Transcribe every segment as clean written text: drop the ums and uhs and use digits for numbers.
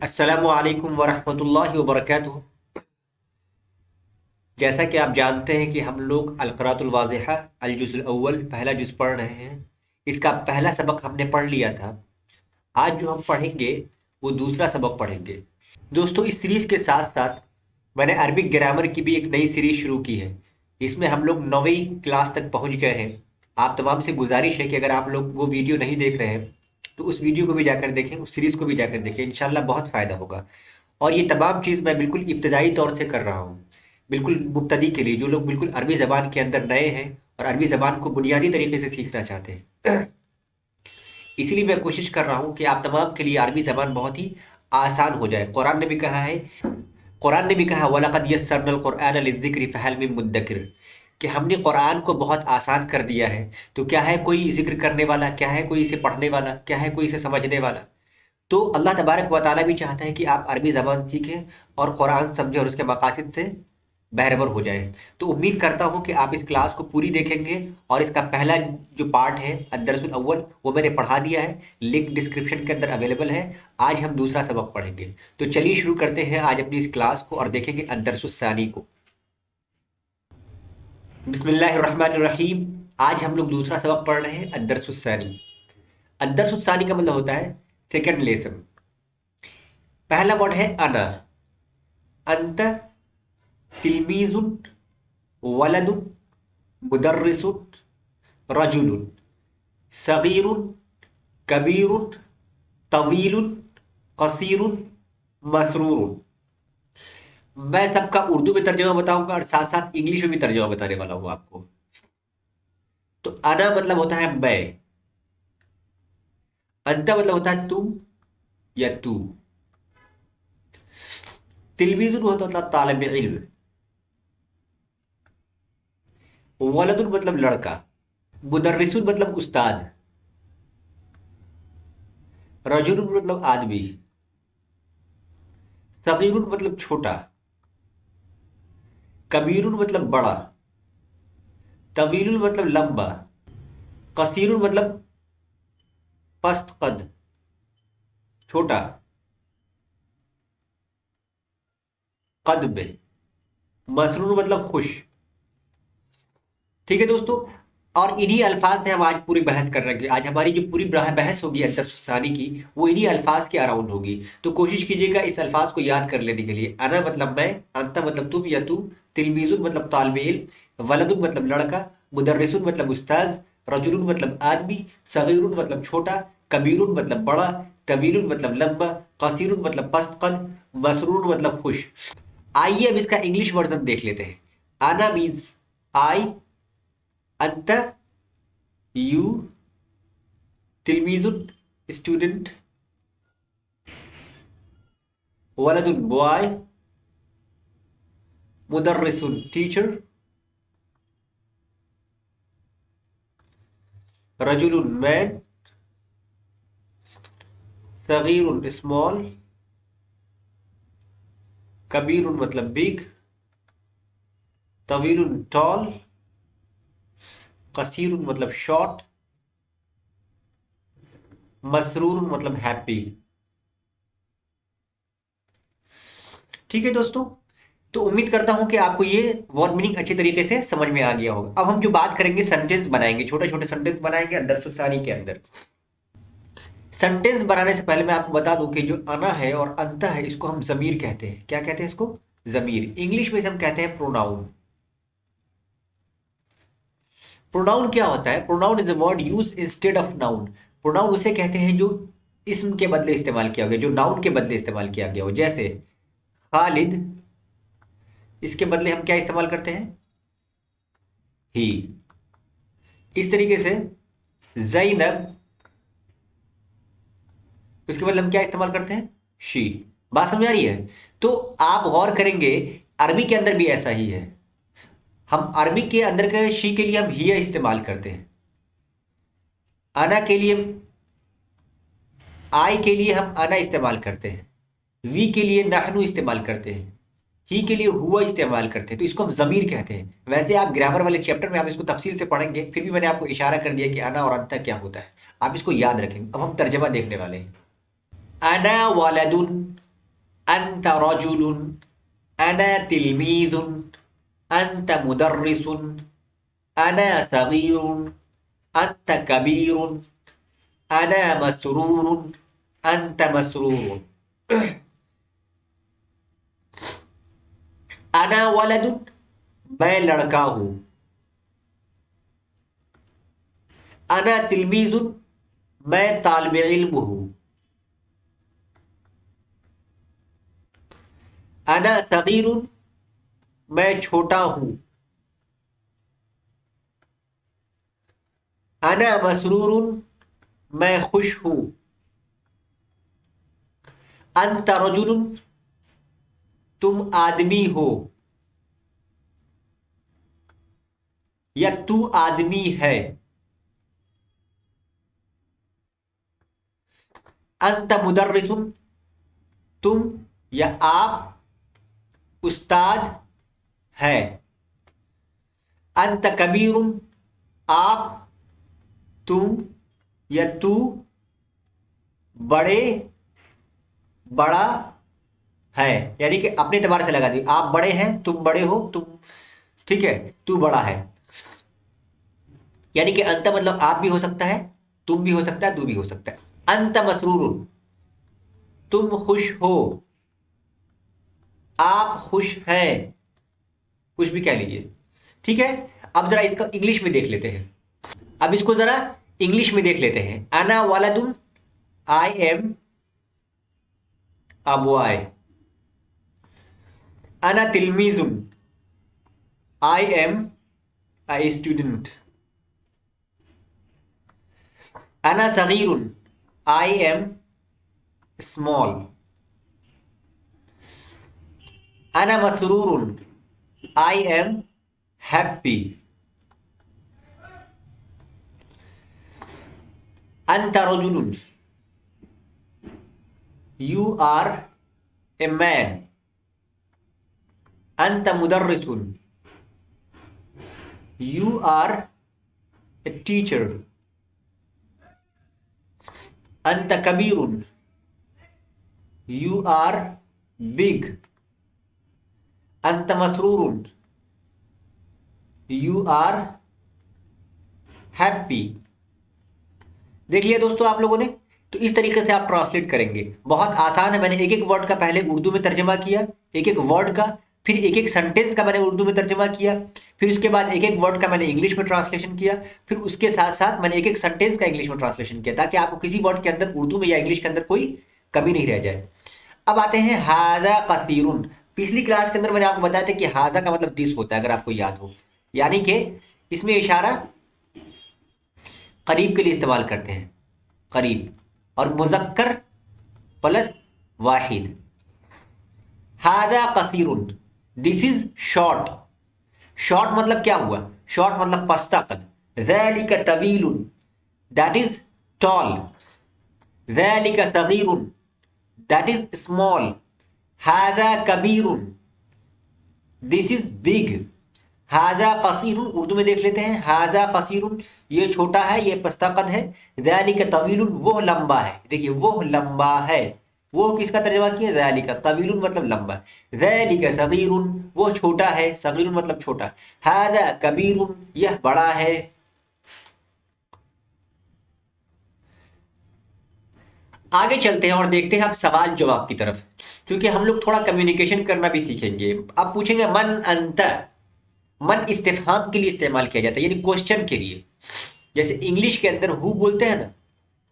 السلام علیکم ورحمۃ اللہ وبرکاتہ۔ جیسا کہ آپ جانتے ہیں کہ ہم لوگ القراءۃ الواضحہ الجزء الاول پہلا جز پڑھ رہے ہیں۔ اس کا پہلا سبق ہم نے پڑھ لیا تھا۔ آج جو ہم پڑھیں گے وہ دوسرا سبق پڑھیں گے۔ دوستو، اس سیریز کے ساتھ ساتھ میں نے عربک گرامر کی بھی ایک نئی سیریز شروع کی ہے۔ اس میں ہم لوگ 9ویں کلاس تک پہنچ گئے ہیں۔ آپ تمام سے گزارش ہے کہ اگر آپ لوگ وہ ویڈیو نہیں دیکھ رہے ہیں تو اس ویڈیو کو بھی جا کر دیکھیں، اس سیریز کو بھی جا کر دیکھیں، انشاءاللہ بہت فائدہ ہوگا۔ اور یہ تمام چیز میں بالکل ابتدائی طور سے کر رہا ہوں، بالکل مبتدی کے لیے، جو لوگ بالکل عربی زبان کے اندر نئے ہیں اور عربی زبان کو بنیادی طریقے سے سیکھنا چاہتے ہیں۔ اسی لیے میں کوشش کر رہا ہوں کہ آپ تمام کے لیے عربی زبان بہت ہی آسان ہو جائے۔ قرآن نے بھی کہا وَلَقَدْ يَسَّرْنَا الْقُرْآنَ لِلذِّكْرِ فَهَلْ مِن مُدَّكِرٍ، کہ ہم نے قرآن کو بہت آسان کر دیا ہے، تو کیا ہے کوئی ذکر کرنے والا، کیا ہے کوئی اسے پڑھنے والا، کیا ہے کوئی اسے سمجھنے والا؟ تو اللہ تبارک و تعالیٰ بھی چاہتا ہے کہ آپ عربی زبان سیکھیں اور قرآن سمجھیں اور اس کے مقاصد سے بہرور ہو جائیں۔ تو امید کرتا ہوں کہ آپ اس کلاس کو پوری دیکھیں گے، اور اس کا پہلا جو پارٹ ہے الدرس الاول وہ میں نے پڑھا دیا ہے، لنک ڈسکرپشن کے اندر اویلیبل ہے۔ آج ہم دوسرا سبق پڑھیں گے، تو چلیے شروع کرتے ہیں آج اپنی اس کلاس کو اور دیکھیں گے الدرس الثانی کو۔ بسم اللہ الرحمن الرحیم۔ آج ہم لوگ دوسرا سبق پڑھ رہے ہیں الدرس الثانی۔ الدرس الثانی کا مطلب ہوتا ہے سیکنڈ لیسن۔ پہلا ورڈ ہے انا، انت، تلمیذ، ولد، مدرس، رجل، صغیر، کبیر، طویل، قصیر، مسرور۔ میں سب کا اردو میں ترجمہ بتاؤں گا اور ساتھ ساتھ انگلش میں بھی ترجمہ بتانے والا ہوں آپ کو۔ تو انا مطلب ہوتا ہے میں، انت مطلب ہوتا ہے تم یا تو، تلمیذ ہوتا ہے طالب علم، ولد مطلب لڑکا، مدرس مطلب استاد، رجل مطلب آدمی، صغیر مطلب چھوٹا، کبیر مطلب بڑا، طویل مطلب لمبا، قصیر مطلب پست قد، چھوٹا قد میں، مسرور مطلب خوش۔ ٹھیک ہے دوستو، اور انہی الفاظ سے ہم آج پوری بحث کر رہے ہیں۔ آج ہماری جو پوری بحث ہوگی الدرس الثانی کی وہ انہی الفاظ کے اراؤنڈ ہوگی۔ تو کوشش کیجیے گا اس الفاظ کو یاد کر لینے کے لیے۔ انا مطلب میں، انت مطلب تم یا تو، تلمیذ مطلب طالب علم، ولد مطلب لڑکا، مدرس مطلب استاد، رجل مطلب آدمی، صغیر مطلب چھوٹا، کبیر مطلب بڑا، طویل مطلب لمبا، قصیر مطلب پست قد، مسرور مطلب خوش۔ آئیے اب اس کا انگلش ورژن دیکھ لیتے ہیں۔ انا مینس آئی، انت یو، تلمیذ اسٹوڈنٹ، ولد بوائے، مدرس ٹیچر، رجل مین، صغیر اسمال، کبیر مطلب بگ، طویل ٹال، قصیر مطلب شارٹ، مسرور مطلب ہیپی۔ ٹھیک ہے دوستو، تو امید کرتا ہوں کہ آپ کو یہ ورڈ میننگ اچھے طریقے سے سمجھ میں آ گیا ہوگا۔ اب ہم جو بات کریں گے سینٹینس بنائیں گے، چھوٹے چھوٹے سینٹینس بنائیں گے الدرس الثانی کے اندر۔ سینٹینس بنانے سے پہلے میں آپ کو بتا دوں کہ جو انا ہے اور انت ہے اس کو ہم ضمیر کہتے ہیں۔ کیا کہتے ہیں اس کو؟ ضمیر۔ انگلش میں ہم کہتے ہیں پروناؤن۔ پروناؤن کیا ہوتا ہے؟ Pronoun is a word use instead of noun. Pronoun اسے کہتے ہیں جو اسم کے بدلے استعمال کیا گیا، جو ناؤن کے بدلے استعمال کیا گیا ہو۔ جیسے خالد، اس کے بدلے ہم کیا استعمال کرتے ہیں؟ ہی۔ اس طریقے سے زینب، اس کے بدلے ہم کیا استعمال کرتے ہیں؟ شی۔ بات سمجھ آ رہی ہے؟ تو آپ غور کریں گے عربی کے اندر بھی ایسا ہی ہے۔ ہم عربی کے اندر کے شی کے لیے ہم ہی استعمال کرتے ہیں، انا کے لیے، آئی کے لیے ہم انا استعمال کرتے ہیں، وی کے لیے نحنو استعمال کرتے ہیں، ہی کے لیے ہوا استعمال کرتے ہیں۔ تو اس کو ہم ضمیر کہتے ہیں۔ ویسے آپ گرامر والے چیپٹر میں آپ اس کو تفصیل سے پڑھیں گے، پھر بھی میں نے آپ کو اشارہ کر دیا کہ انا اور انتا کیا ہوتا ہے، آپ اس کو یاد رکھیں۔ اب ہم ترجمہ دیکھنے والے ہیں۔ انا ولد، أنت رجل، أنا تلميذ، أنت مدرس، أنا صغير، أنت كبير، أنا مسرور، أنت مسرور. أنا ولد، میں لڑکا ہوں. أنا تلميذ، میں طالب علم ہوں. أنا صغير، میں چھوٹا ہوں. أنا مسرور، میں خوش ہوں. أنت رجل، تم آدمی ہو یا تو آدمی ہے. انت مدرس، تم یا آپ استاد ہے. انت کبیر، آپ تم یا تو بڑا ہے. یعنی کہ اپنے اعتبار سے لگا دی، آپ بڑے ہیں، تم بڑے ہو، تم ٹھیک ہے، تو بڑا ہے. یعنی کہ انت مطلب آپ بھی ہو سکتا ہے، تم بھی ہو سکتا ہے، تو بھی ہو سکتا ہے. انت مسرور، تم خوش ہو، آپ خوش ہیں، کچھ بھی کہہ لیجئے. ٹھیک ہے. اب ذرا اس کا انگلش میں دیکھ لیتے ہیں. اب اس کو ذرا انگلش میں دیکھ لیتے ہیں. انا ولد، آئی ایم a boy. انا تلمیذ، I am a student. أنا صغير، I am small. أنا مسرور، I am happy. أنت رجل، you are a man. أنت مدرس، you are a teacher. أنت كبير، you are big. أنت مسرور، you are happy. دیکھ لیا دوستو آپ لوگوں نے. تو اس طریقے سے آپ ٹرانسلیٹ کریں گے. بہت آسان ہے. میں نے ایک ایک ورڈ کا پہلے اردو میں ترجمہ کیا، ایک ایک ورڈ کا، پھر ایک ایک سینٹینس کا میں نے اردو میں ترجمہ کیا، پھر اس کے بعد ایک ایک ورڈ کا میں نے انگلش میں ٹرانسلیشن کیا، پھر اس کے ساتھ ساتھ میں نے ایک ایک سینٹینس کا انگلش میں ٹرانسلیشن کیا، تاکہ آپ کو کسی ورڈ کے اندر اردو میں یا انگلش کے اندر کوئی کمی نہیں رہ جائے. اب آتے ہیں ھذا قصیر. پچھلی کلاس کے اندر میں نے آپ کو بتایا تھا کہ ھذا کا مطلب دس ہوتا ہے، اگر آپ کو یاد ہو. یعنی کہ اس میں اشارہ قریب کے لیے استعمال کرتے ہیں، قریب، اور مذکر پلس واحد. ھذا قصیر، دس از شارٹ. شارٹ مطلب کیا ہوا؟ شارٹ مطلب پستہ قد. ذالک طویل، دیٹ از ٹال. ذالک صغیر، دیٹ از اسمال. ھذا کبیر، دس از بگ. ھذا قصیر، اردو میں دیکھ لیتے ہیں. ھذا قصیر، یہ چھوٹا ہے، یہ پستہ قد ہے. ذالک طویل، وہ لمبا ہے. دیکھیے وہ لمبا ہے، وہ کس کا ترجمہ کیا؟ ذالک. طویل مطلب لمبا. ذالک صغیر، وہ چھوٹا ہے. صغیر مطلب چھوٹا. ھذا کبیر، یہ بڑا ہے. آگے چلتے ہیں اور دیکھتے ہیں اب سوال جواب کی طرف، کیونکہ ہم لوگ تھوڑا کمیونیکیشن کرنا بھی سیکھیں گے. اب پوچھیں گے من انت. من استفہام کے لیے استعمال کیا جاتا ہے، یعنی کوشچن کے لیے. جیسے انگلش کے اندر ہو بولتے ہیں نا،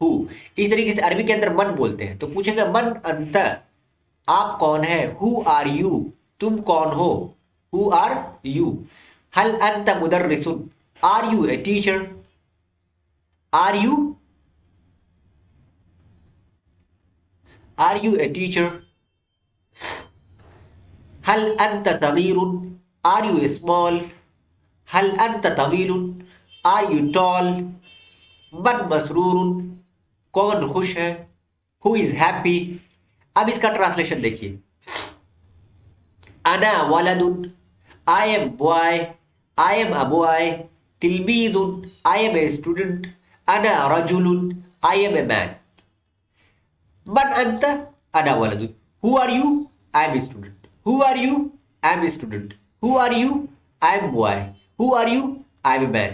ہو، اس طریقے سے عربی کے اندر من بولتے ہیں. تو پوچھیں گے من انت، آپ کون ہیں؟ ہو آر یو، تم کون ہو؟ Who are you. ہل انت مدرس، are you a teacher? Are you a teacher? ہل انت صغیر، آر یو اسمال؟ ہل انت طویل، آر یو ٹال؟ من مسرور، کون خوش ہے؟ Who is happy. اب اس کا ٹرانسلیشن دیکھیے. انا ولد، I am boy, I am a boy. تلمیذ، آئی ایم اے اسٹوڈنٹ. انا رجل، آئی ایم اے مین. من انت؟ انا ولد. Who are you? I am a student. Who are you? I am a student. Who are you? I am boy. Who are you? I am a man.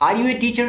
Are you a teacher?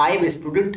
I am a student.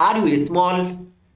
Are you small?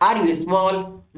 Are you small?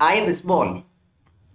I am small.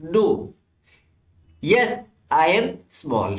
no. Yes, I am small.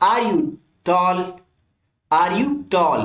Are you tall? Are you tall?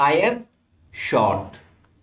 I am short.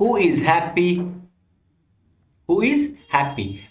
Who is happy? Who is happy?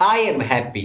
I am happy.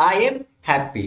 I am happy.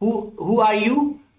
Who are you?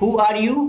Who are you?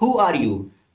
Who are you?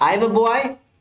I am a boy.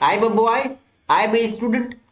I am a boy. I am a student.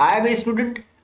I am a student.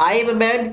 I am a man.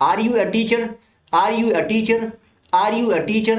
Are you a teacher? Are you a teacher? Are you a teacher?